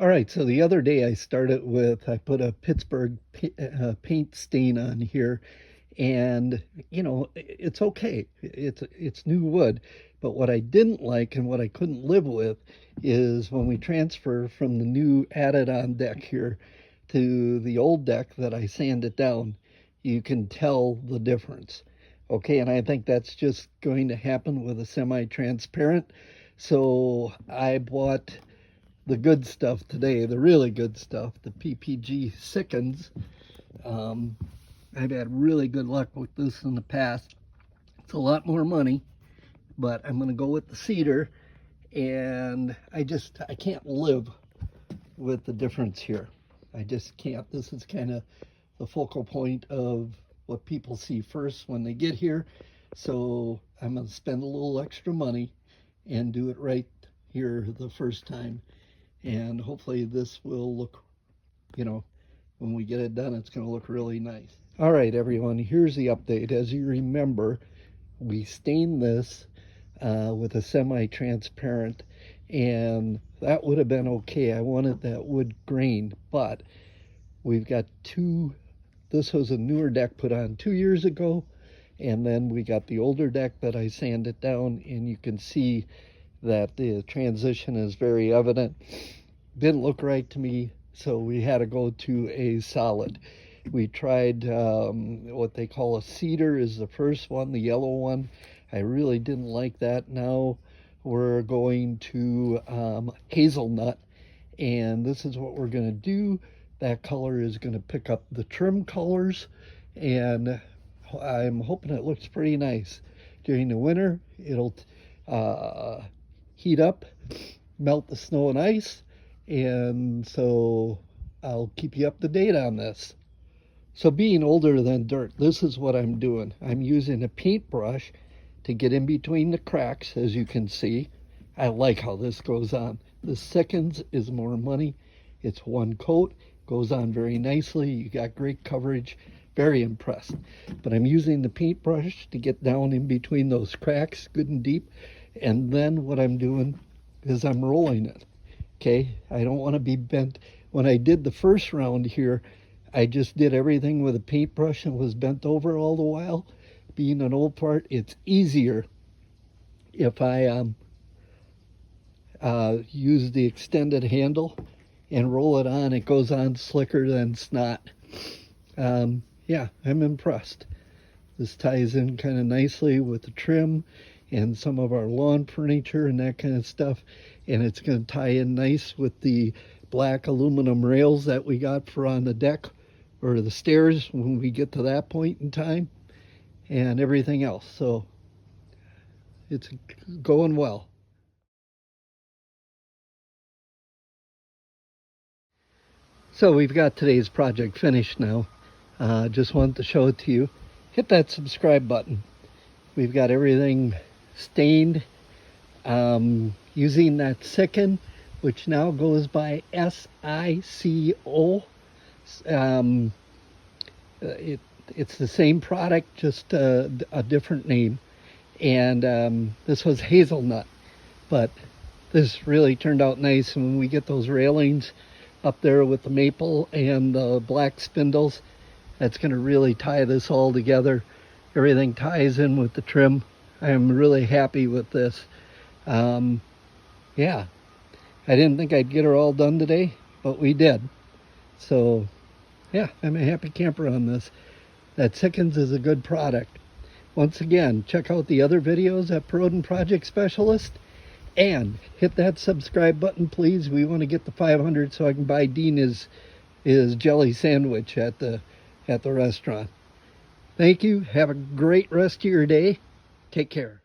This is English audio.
All right, so the other day I put a Pittsburgh paint stain on here, and it's okay. It's new wood, but what I didn't like and what I couldn't live with is when we transfer from the new added on deck here to the old deck that I sanded down, you can tell the difference. Okay, and I think that's just going to happen with a semi-transparent. So I bought the good stuff today, the really good stuff, the PPG Sikkens. Um, I've had really good luck with this in the past. It's a lot more money, but I'm going to go with the cedar, and I can't live with the difference here. I just can't. This is kind of the focal point of what people see first when they get here. So I'm going to spend a little extra money and do it right here the first time. And hopefully this will look, you know, when we get it done, it's going to look really nice. All right, everyone, here's the update. As you remember, we stained this with a semi-transparent, and that would have been okay. I wanted that wood grain, but we've got this was a newer deck put on 2 years ago, and then we got the older deck that I sanded down, and you can see that the transition is very evident. Didn't look right to me, so we had to go to a solid. We tried what they call a cedar is the first one, the yellow one. I really didn't like that. Now we're going to hazelnut, and this is what we're going to do. That color is going to pick up the trim colors, and I'm hoping it looks pretty nice. During the winter, it'll heat up, melt the snow and ice, and so I'll keep you up to date on this. So being older than dirt, this is what I'm doing. I'm using a paintbrush to get in between the cracks, as you can see. I like how this goes on. The Sikkens is more money. It's one coat, goes on very nicely. You got great coverage. Very impressed. But I'm using the paintbrush to get down in between those cracks, good and deep. And then what I'm doing is I'm rolling it. Okay, I don't want to be bent. When I did the first round here, I just did everything with a paintbrush and was bent over all the while. Being an old part, it's easier if I use the extended handle and roll it on. It goes on slicker than snot. Yeah, I'm impressed. This ties in kind of nicely with the trim and some of our lawn furniture and that kind of stuff. And it's going to tie in nice with the black aluminum rails that we got for on the deck or the stairs when we get to that point in time, and everything else. So it's going well. So we've got today's project finished now. Just wanted to show it to you. Hit that subscribe button. We've got everything stained using that Sikken, which now goes by SICO. It's the same product, just a different name. And this was hazelnut, but this really turned out nice. And when we get those railings up there with the maple and the black spindles, that's going to really tie this all together. Everything ties in with the trim. I am really happy with this. Yeah, I didn't think I'd get her all done today, but we did. So yeah, I'm a happy camper on this. That Sikkens is a good product. Once again, check out the other videos at Perodin Project Specialist, and hit that subscribe button, please. We want to get to 500 so I can buy Dean his jelly sandwich at the restaurant. Thank you. Have a great rest of your day. Take care.